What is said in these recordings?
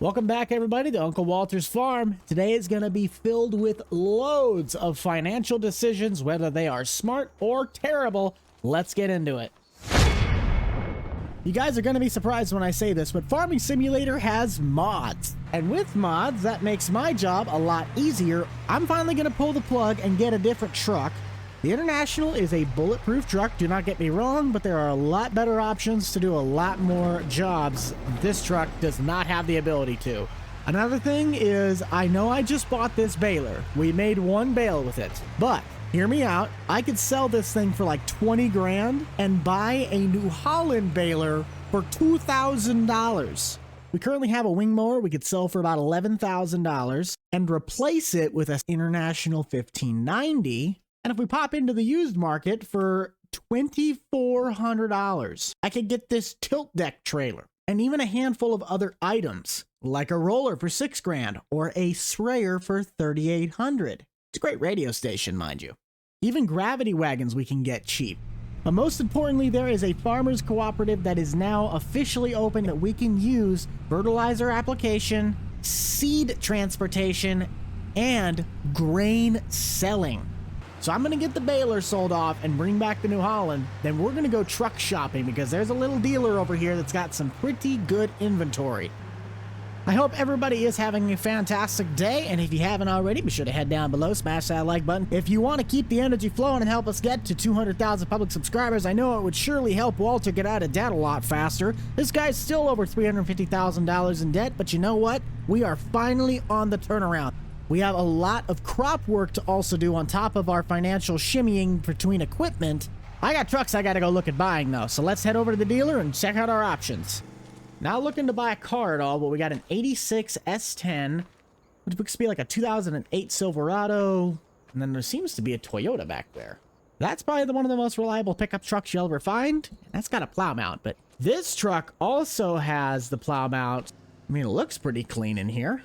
Welcome back, everybody, to Uncle Walter's Farm. Today is going to be filled with loads of financial decisions, whether they are smart or terrible. Let's get into it. You guys are going to be surprised when I say this, but Farming Simulator has mods. And with mods, that makes my job a lot easier. I'm finally going to pull the plug and get a different truck. The International is a bulletproof truck, do not get me wrong, but there are a lot better options to do a lot more jobs. This truck does not have the ability to. Another thing is, I know I just bought this baler. We made one bale with it, but hear me out. I could sell this thing for like 20 grand and buy a New Holland baler for $2,000. We currently have a wing mower we could sell for about $11,000 and replace it with an International 1590. And if we pop into the used market for $2,400, I could get this tilt deck trailer and even a handful of other items like a roller for 6 grand or a sprayer for 3,800. It's a great radio station, mind you. Even gravity wagons we can get cheap. But most importantly, there is a farmers cooperative that is now officially open that we can use fertilizer application, seed transportation, and grain selling. So I'm going to get the baler sold off and bring back the New Holland. Then we're going to go truck shopping because there's a little dealer over here that's got some pretty good inventory. I hope everybody is having a fantastic day, and if you haven't already, be sure to head down below, smash that like button. If you want to keep the energy flowing and help us get to 200,000 public subscribers, I know it would surely help Walter get out of debt a lot faster. This guy's still over $350,000 in debt, but you know what? We are finally on the turnaround. We have a lot of crop work to also do on top of our financial shimmying between equipment. I got trucks I got to go look at buying, though, so let's head over to the dealer and check out our options. Not looking to buy a car at all, but we got an 86 S10, which looks to be like a 2008 Silverado, and then there seems to be a Toyota back there. That's probably one of the most reliable pickup trucks you'll ever find. That's got a plow mount, but this truck also has the plow mount. I mean, it looks pretty clean in here.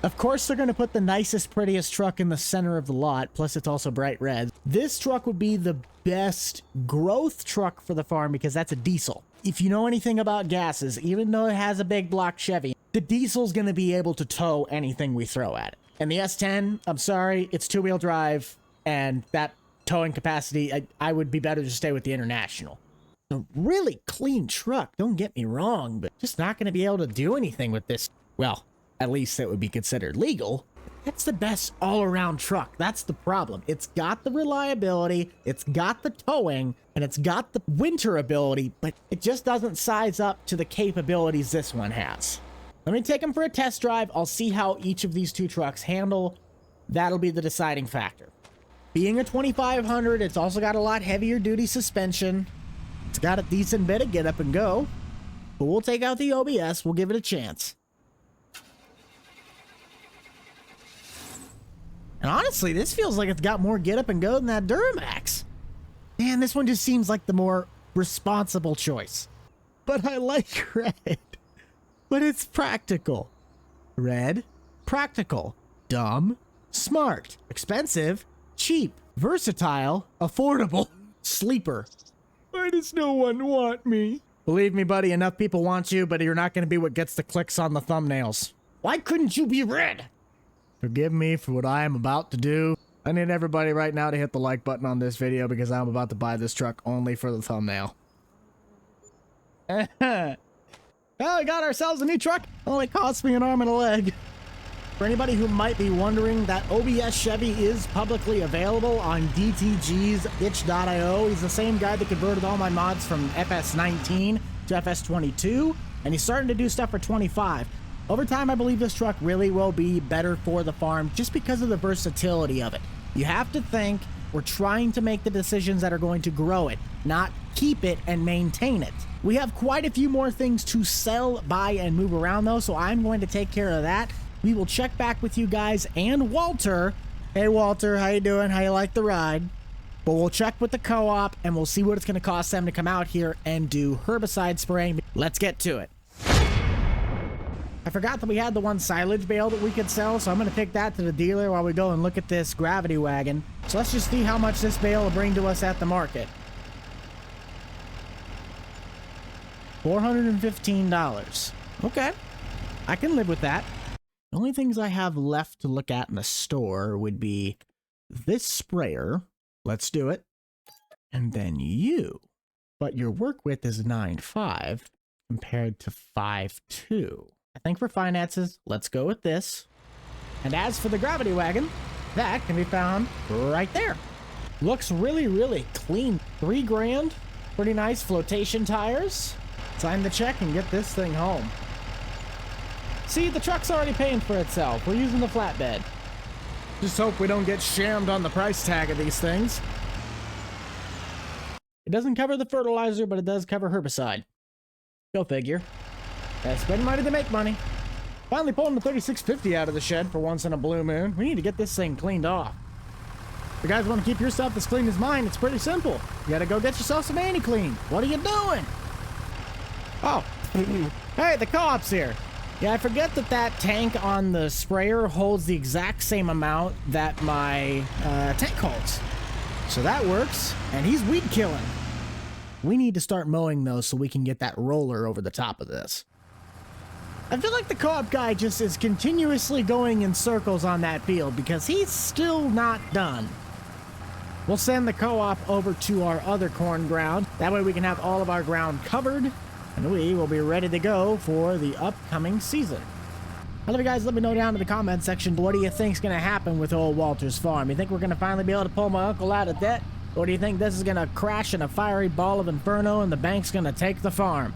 Of course, they're going to put the nicest, prettiest truck in the center of the lot, plus it's also bright red. This truck would be the best growth truck for the farm because that's a diesel. If you know anything about gases, even though it has a big block Chevy, the diesel's going to be able to tow anything we throw at it. And the S10, I'm sorry, it's two-wheel drive, and that towing capacity, I would be better to stay with the International. A really clean truck, don't get me wrong, but just not going to be able to do anything with this. Well, at least that would be considered legal. That's the best all-around truck. That's the problem. It's got the reliability, it's got the towing, and it's got the winter ability, but it just doesn't size up to the capabilities this one has. Let me take them for a test drive. I'll see how each of these two trucks handle. That'll be the deciding factor. Being a 2500, it's also got a lot heavier duty suspension. It's got a decent bit of get up and go, but we'll take out the OBS. We'll give it a chance. And honestly, this feels like it's got more get up and go than that Duramax. Man, this one just seems like the more responsible choice. But I like red. But it's practical. Red, practical, dumb, smart, expensive, cheap, versatile, affordable, sleeper. Why does no one want me? Believe me, buddy, enough people want you, but you're not going to be what gets the clicks on the thumbnails. Why couldn't you be red? Forgive me for what I am about to do. I need everybody right now to hit the like button on this video because I'm about to buy this truck only for the thumbnail. Well, we got ourselves a new truck. Only cost me an arm and a leg. For anybody who might be wondering, that OBS Chevy is publicly available on DTG's BUCH'D.io. He's the same guy that converted all my mods from FS19 to FS22, and he's starting to do stuff for 25. Over time, I believe this truck really will be better for the farm just because of the versatility of it. You have to think we're trying to make the decisions that are going to grow it, not keep it and maintain it. We have quite a few more things to sell, buy, and move around though, so I'm going to take care of that. We will check back with you guys and Walter. Hey Walter, how you doing? How you like the ride? But we'll check with the co-op and we'll see what it's going to cost them to come out here and do herbicide spraying. Let's get to it. I forgot that we had the one silage bale that we could sell, so I'm going to take that to the dealer while we go and look at this gravity wagon. So let's just see how much this bale will bring to us at the market. $415. Okay. I can live with that. The only things I have left to look at in the store would be this sprayer. Let's do it. And then you. But your work width is 9.5 compared to 5.2. I think for finances, let's go with this. And as for the gravity wagon, that can be found right there. Looks really, really clean. $3,000. Pretty nice flotation tires. Sign the check and get this thing home. See, the truck's already paying for itself. We're using the flatbed. Just hope we don't get shammed on the price tag of these things. It doesn't cover the fertilizer, but it does cover herbicide. Go figure. Spend money to make money. Finally pulling the 3650 out of the shed for once in a blue moon. We need to get this thing cleaned off. If you guys want to keep your stuff as clean as mine, it's pretty simple. You gotta go get yourself some anti-clean. What are you doing? Oh. Hey, the co-op's here. Yeah, I forget that tank on the sprayer holds the exact same amount that my tank holds. So that works, and he's weed killing. We need to start mowing though so we can get that roller over the top of this. I feel like the co-op guy just is continuously going in circles on that field because he's still not done. We'll send the co-op over to our other corn ground. That way we can have all of our ground covered, and we will be ready to go for the upcoming season. I love you guys. Let me know down in the comment section, what do you think's going to happen with old Walter's farm? You think we're going to finally be able to pull my uncle out of debt? Or do you think this is going to crash in a fiery ball of inferno and the bank's going to take the farm?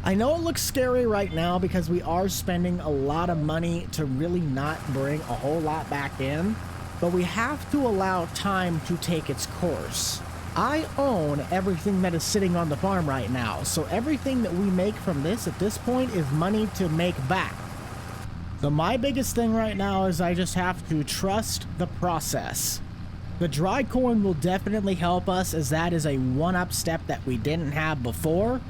I know it looks scary right now because we are spending a lot of money to really not bring a whole lot back in, but we have to allow time to take its course. I own everything that is sitting on the farm right now, so everything that we make from this at this point is money to make back. So my biggest thing right now is I just have to trust the process. The dry corn will definitely help us, as that is a one-up step that we didn't have before.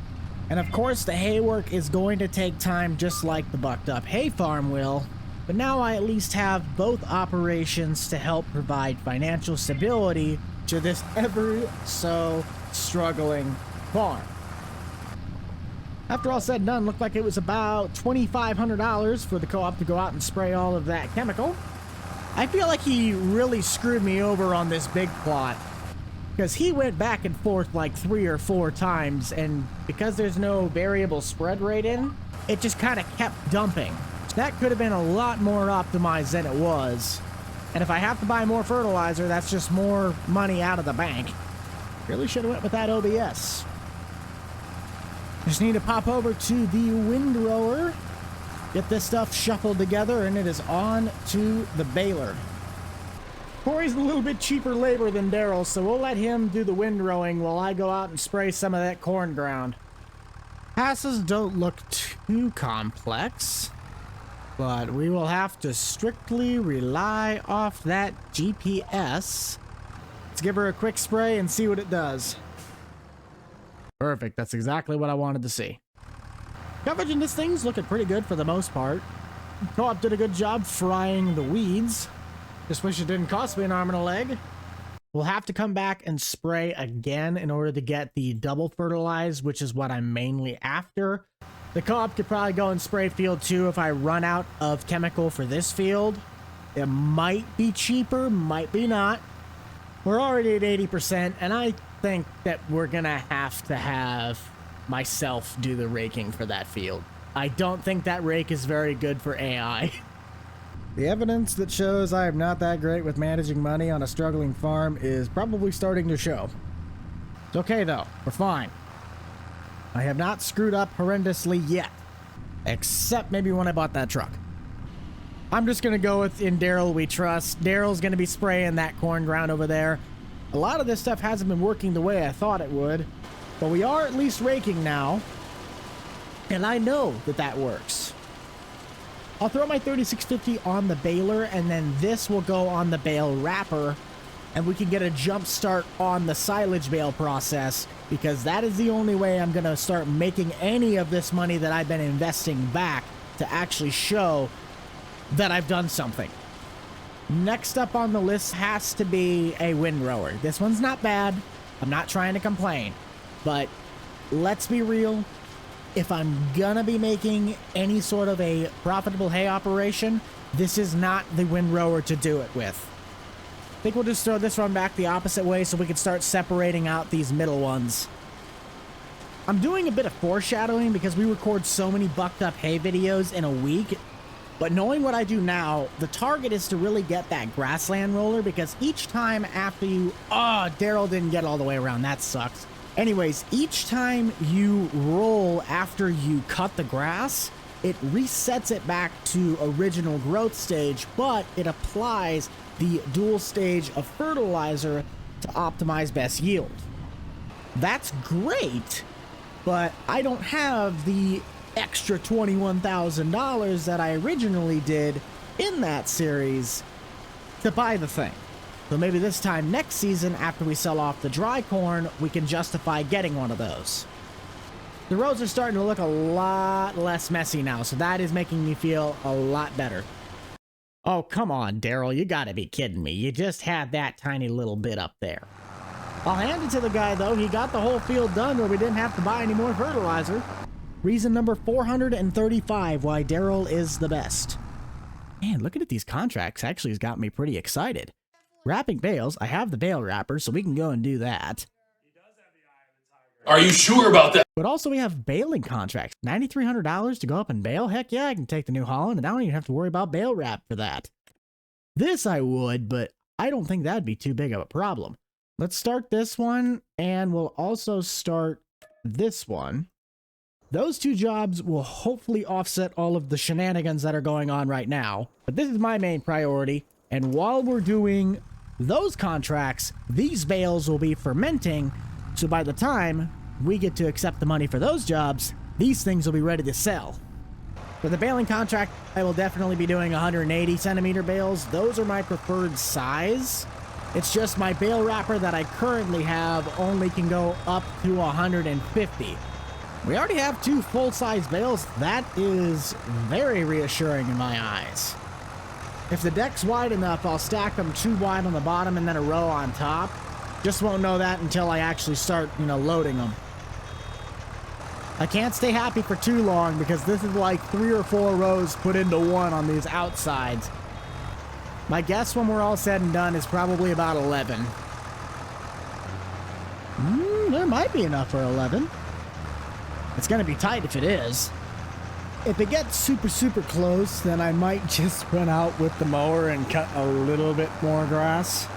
And of course the hay work is going to take time, just like the bucked up hay farm will. But now I at least have both operations to help provide financial stability to this ever so struggling farm. After all said and done, looked like it was about $2,500 for the co-op to go out and spray all of that chemical. I feel like he really screwed me over on this big plot, because he went back and forth like 3 or 4 times, and because there's no variable spread rate in, it just kind of kept dumping. That could have been a lot more optimized than it was. And if I have to buy more fertilizer, that's just more money out of the bank. Really should have went with that OBS. Just need to pop over to the windrower, get this stuff shuffled together, and it is on to the baler. Corey's a little bit cheaper labor than Daryl, so we'll let him do the windrowing while I go out and spray some of that corn ground. Passes don't look too complex, but we will have to strictly rely off that GPS. Let's give her a quick spray and see what it does. Perfect, that's exactly what I wanted to see. Coverage in this thing's looking pretty good for the most part. Co-op did a good job frying the weeds. Just wish it didn't cost me an arm and a leg. We'll have to come back and spray again in order to get the double fertilized, which is what I'm mainly after. The co-op could probably go and spray field 2 if I run out of chemical for this field. It might be cheaper, might be not. We're already at 80%, and I think that we're gonna have myself do the raking for that field. I don't think that rake is very good for AI. The evidence that shows I am not that great with managing money on a struggling farm is probably starting to show. It's okay though, we're fine. I have not screwed up horrendously yet, except maybe when I bought that truck. I'm just gonna go with in Daryl we trust. Daryl's gonna be spraying that corn ground over there. A lot of this stuff hasn't been working the way I thought it would, but we are at least raking now, and I know that that works. I'll throw my 3650 on the baler, and then this will go on the bale wrapper, and we can get a jump start on the silage bale process, because that is the only way I'm gonna start making any of this money that I've been investing back to actually show that I've done something. Next up on the list has to be a windrower. This one's not bad. I'm not trying to complain, but let's be real. if I'm gonna be making any sort of a profitable hay operation, this is not the windrower to do it with. I think we'll just throw this one back the opposite way so we can start separating out these middle ones. I'm doing a bit of foreshadowing because we record so many bucked up hay videos in a week. But knowing what I do now, the target is to really get that grassland roller, because each time after you... Oh, Daryl didn't get all the way around. That sucks. Anyways, each time you roll after you cut the grass, it resets it back to original growth stage, but it applies the dual stage of fertilizer to optimize best yield. That's great, but I don't have the extra $21,000 that I originally did in that series to buy the thing. So maybe this time next season, after we sell off the dry corn, we can justify getting one of those. The roads are starting to look a lot less messy now, so that is making me feel a lot better. Oh, come on, Daryl, you gotta be kidding me. You just had that tiny little bit up there. I'll hand it to the guy, though. He got the whole field done where we didn't have to buy any more fertilizer. Reason number 435 why Daryl is the best. Man, looking at these contracts actually has got me pretty excited. Wrapping bales, I have the bale wrapper, so we can go and do that. Are you sure about that? But also we have baling contracts. $9,300 to go up and bale? Heck yeah, I can take the New Holland, and I don't even have to worry about bale wrap for that. This I would, but I don't think that'd be too big of a problem. Let's start this one, and we'll also start this one. Those two jobs will hopefully offset all of the shenanigans that are going on right now. But this is my main priority. And while we're doing those contracts, these bales will be fermenting. So by the time we get to accept the money for those jobs, these things will be ready to sell. For the baling contract, I will definitely be doing 180 centimeter bales. Those are my preferred size. It's just my bale wrapper that I currently have only can go up to 150. We already have two full-size bales. That is very reassuring in my eyes. If the deck's wide enough, I'll stack them 2 wide on the bottom and then a row on top. Just won't know that until I actually start, loading them. I can't stay happy for too long because this is like 3 or 4 rows put into one on these outsides. My guess when we're all said and done is probably about 11. There might be enough for 11. It's gonna be tight if it is. If it gets super close, then I might just run out with the mower and cut a little bit more grass.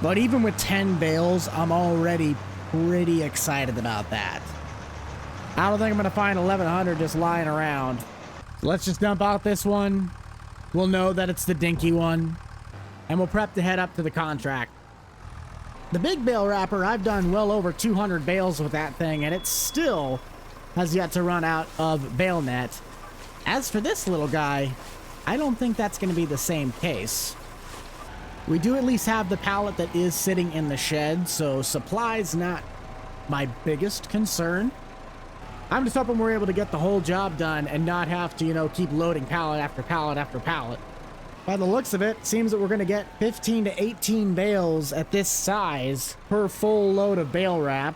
But even with 10 bales, I'm already pretty excited about that. I don't think I'm gonna find 1,100 just lying around. So let's just dump out this one. We'll know that it's the dinky one. And we'll prep to head up to the contract. The big bale wrapper, I've done well over 200 bales with that thing, and it still has yet to run out of bale net. As for this little guy, I don't think that's going to be the same case. We do at least have the pallet that is sitting in the shed, so supply's not my biggest concern. I'm just hoping we're able to get the whole job done and not have to, keep loading pallet after pallet after pallet. By the looks of it, seems that we're going to get 15 to 18 bales at this size per full load of bale wrap.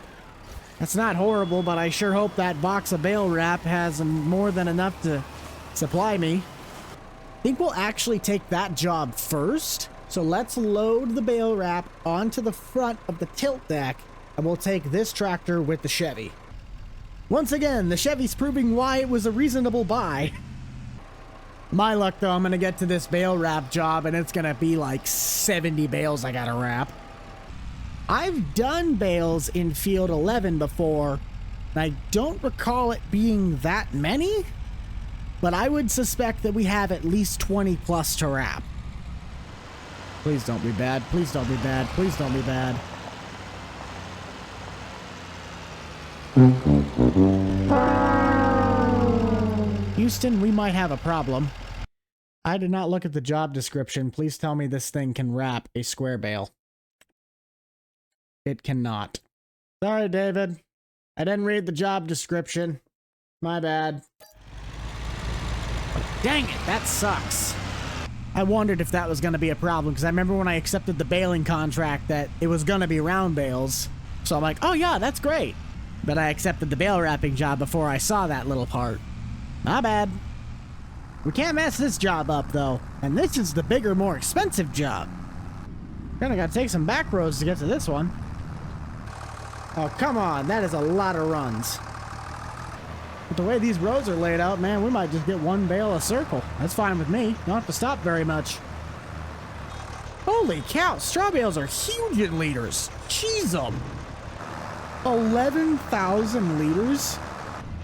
That's not horrible, but I sure hope that box of bale wrap has more than enough to supply me. I think we'll actually take that job first. So let's load the bale wrap onto the front of the tilt deck, and we'll take this tractor with the Chevy. Once again, the Chevy's proving why it was a reasonable buy. My luck, though, I'm going to get to this bale wrap job, and it's going to be like 70 bales I got to wrap. I've done bales in Field 11 before, and I don't recall it being that many, but I would suspect that we have at least 20 plus to wrap. Please don't be bad. Please don't be bad. Please don't be bad. Houston, we might have a problem. I did not look at the job description. Please tell me this thing can wrap a square bale. It cannot. Sorry, David. I didn't read the job description. My bad. Dang it, that sucks. I wondered if that was going to be a problem, because I remember when I accepted the baling contract that it was going to be round bales. So I'm like, oh yeah, that's great. But I accepted the bale wrapping job before I saw that little part. My bad. We can't mess this job up, though. And this is the bigger, more expensive job. Kinda gotta take some back roads to get to this one. Oh, come on. That is a lot of runs. But the way these roads are laid out, man, we might just get one bale a circle. That's fine with me. Don't have to stop very much. Holy cow. Straw bales are huge in liters. Jeez, 11,000 liters?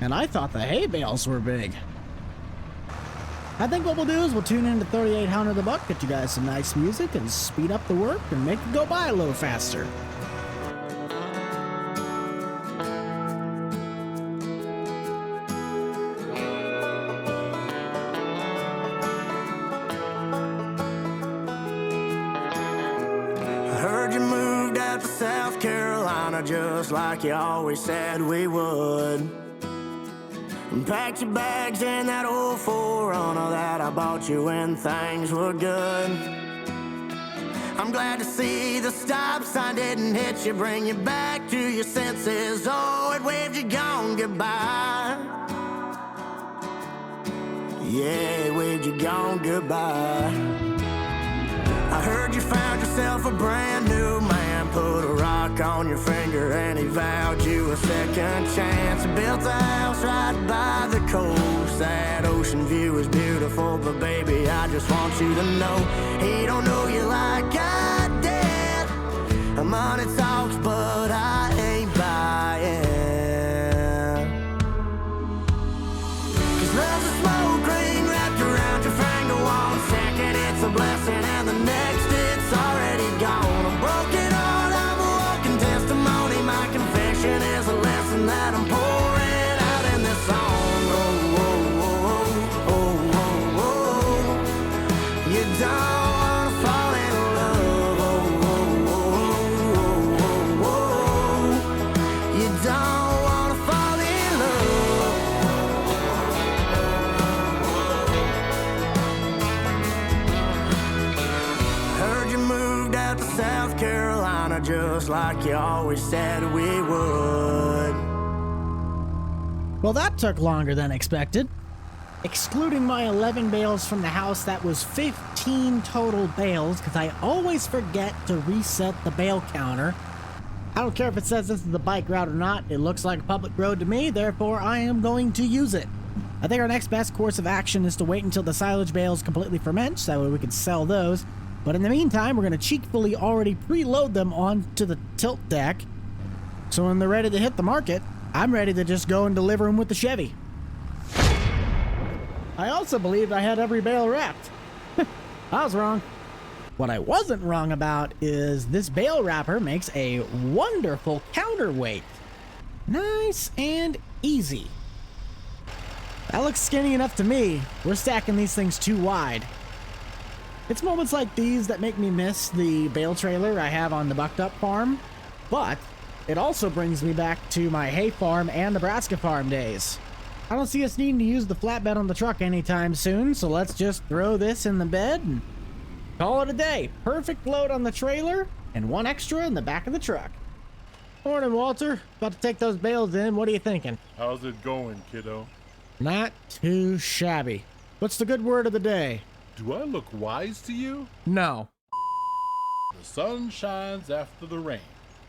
And I thought the hay bales were big. I think what we'll do is we'll tune into 3800 the Buck, get you guys some nice music, and speed up the work and make it go by a little faster. I heard you moved out to South Carolina just like you always said we would. And packed your bags in that old 4Runner that I bought you when things were good. I'm glad to see the stop sign didn't hit you, bring you back to your senses. Oh, it waved you gone goodbye. Yeah, it waved you gone goodbye. I heard you found yourself a brand new man, put a rock on your finger and he vowed you a second chance. He built a house right by the coast. That ocean view is beautiful, but baby, I just want you to know he don't know you like I did. Money talks, but I ain't buying. 'Cause love's a smoke ring wrapped around your finger. One second it's a blessing and the next it's already gone. A broken heart, I'm a walking testimony. My confession is a lesson that I'm pouring out in this song. Oh, oh, oh, oh, oh, oh. You don't wanna fall in love. Oh, oh, oh, oh, oh, oh. You don't wanna fall in love. Heard you moved out to South Carolina just like you always said we would. Well, that took longer than expected. Excluding my 11 bales from the house, that was 15 total bales, because I always forget to reset the bale counter. I don't care if it says this is the bike route or not, it looks like a public road to me, therefore I am going to use it. I think our next best course of action is to wait until the silage bales completely ferment, so that way we can sell those. But in the meantime, we're going to cheekfully already preload them onto the tilt deck, so when they're ready to hit the market, I'm ready to just go and deliver them with the Chevy. I also believed I had every bale wrapped. I was wrong. What I wasn't wrong about is this bale wrapper makes a wonderful counterweight. Nice and easy. That looks skinny enough to me. We're stacking these things too wide. It's moments like these that make me miss the bale trailer I have on the Bucked Up farm, but it also brings me back to my hay farm and Nebraska farm days. I don't see us needing to use the flatbed on the truck anytime soon, so let's just throw this in the bed and call it a day. Perfect load on the trailer and one extra in the back of the truck. Morning, Walter. About to take those bales in. What are you thinking? How's it going, kiddo? Not too shabby. What's the good word of the day? Do I look wise to you? No. The sun shines after the rain.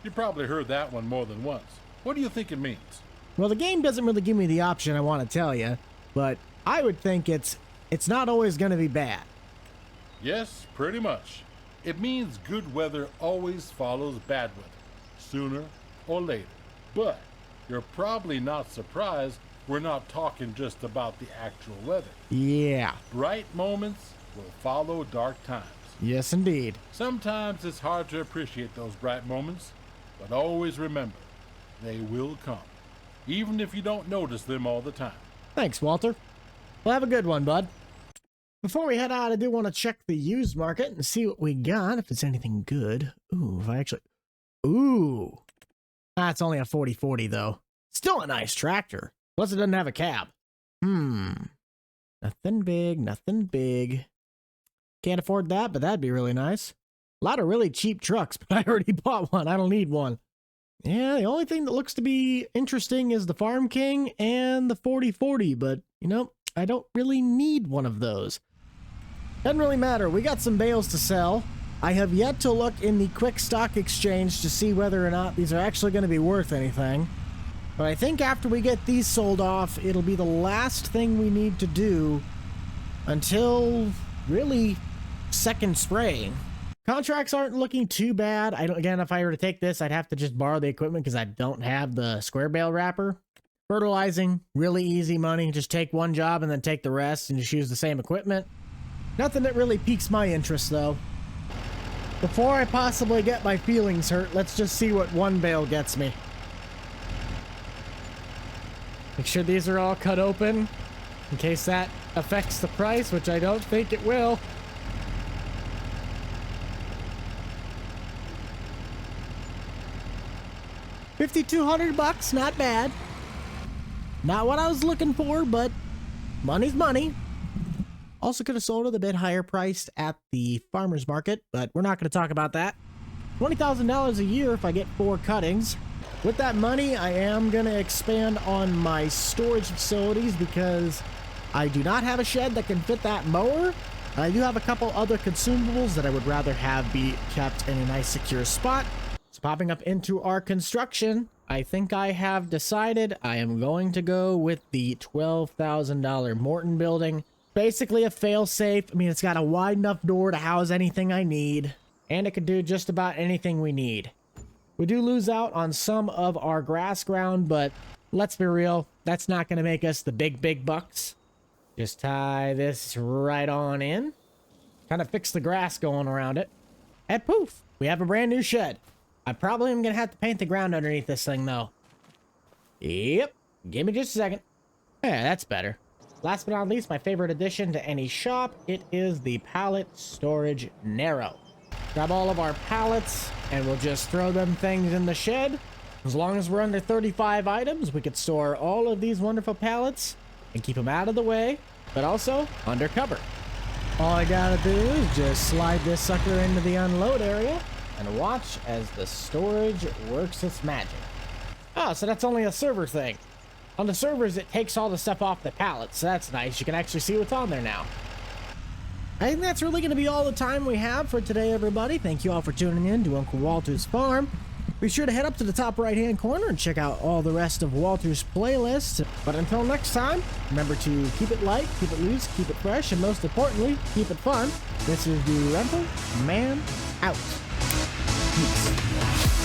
You probably heard that one more than once. What do you think it means? Well, the game doesn't really give me the option I want to tell you, but I would think it's not always going to be bad. Yes, pretty much. It means good weather always follows bad weather, sooner or later. But you're probably not surprised we're not talking just about the actual weather. Yeah. Bright moments will follow dark times. Yes, indeed. Sometimes it's hard to appreciate those bright moments, but always remember, they will come, even if you don't notice them all the time. Thanks, Walter. Well, have a good one, bud. Before we head out, I do want to check the used market and see what we got, if it's anything good. Ooh, if I actually... Ooh. It's only a 4040, though. Still a nice tractor. Plus, it doesn't have a cab. Nothing big, nothing big. Can't afford that, but that'd be really nice. A lot of really cheap trucks, but I already bought one. I don't need one. Yeah, the only thing that looks to be interesting is the Farm King and the 4040, but, you know, I don't really need one of those. Doesn't really matter. We got some bales to sell. I have yet to look in the quick stock exchange to see whether or not these are actually going to be worth anything. But I think after we get these sold off, it'll be the last thing we need to do until really second spraying. Contracts aren't looking too bad. Again, if I were to take this, I'd have to just borrow the equipment because I don't have the square bale wrapper. Fertilizing, really easy money. Just take one job and then take the rest and just use the same equipment. Nothing that really piques my interest though. Before I possibly get my feelings hurt, let's just see what one bale gets me. Make sure these are all cut open in case that affects the price, which I don't think it will. $5,200, not bad. Not what I was looking for, but money's money. Also could have sold it a bit higher priced at the farmer's market, but we're not going to talk about that. $20,000 a year if I get 4 cuttings. With that money, I am going to expand on my storage facilities because I do not have a shed that can fit that mower. I do have a couple other consumables that I would rather have be kept in a nice secure spot. So popping up into our construction, I think I have decided I am going to go with the $12,000 Morton building. Basically a fail-safe. I mean, it's got a wide enough door to house anything I need, and it can do just about anything we need. We do lose out on some of our grass ground, but let's be real, that's not going to make us the big bucks. Just tie this right on in. Kind of fix the grass going around it. And poof, we have a brand new shed. I probably am going to have to paint the ground underneath this thing, though. Yep. Give me just a second. Yeah, that's better. Last but not least, my favorite addition to any shop, it is the pallet storage narrow. Grab all of our pallets, and we'll just throw them things in the shed. As long as we're under 35 items, we could store all of these wonderful pallets and keep them out of the way, but also under cover. All I gotta do is just slide this sucker into the unload area and watch as the storage works its magic. Oh, so that's only a server thing. On the servers, it takes all the stuff off the pallets, so that's nice. You can actually see what's on there now. I think that's really going to be all the time we have for today, everybody. Thank you all for tuning in to Uncle Walter's Farm. Be sure to head up to the top right-hand corner and check out all the rest of Walter's playlists. But until next time, remember to keep it light, keep it loose, keep it fresh, and most importantly, keep it fun. This is the Rental Man out. Peace.